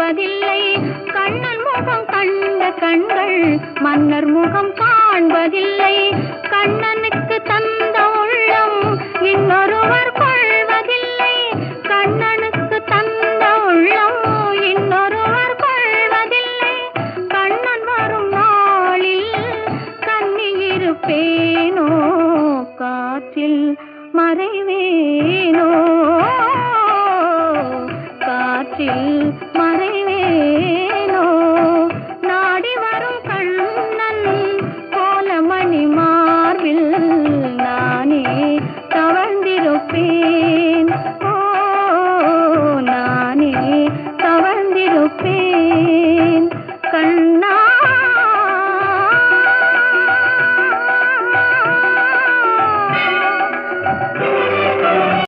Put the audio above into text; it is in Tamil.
காண்பதில்லை. கண்ணன் முகம் கண்ட கண்கள் மன்னர் முகம் காண்பதில்லை. கண்ணனுக்கு தந்த உள்ளம் இன்னொருவர் கொள்வதில்லை. கண்ணனுக்கு தந்த உள்ளம் இன்னொருவர் கொள்வதில்லை. கண்ணன் வரும் நாளில் கண்ணியிருப்பேனோ, காற்றில் மறைவேனோ, காற்றில் மறைவேனோ. நாடி வரும் கண்ணன் கோலமணி மார்பில் நானே தவழ்ந்திருப்பேன்.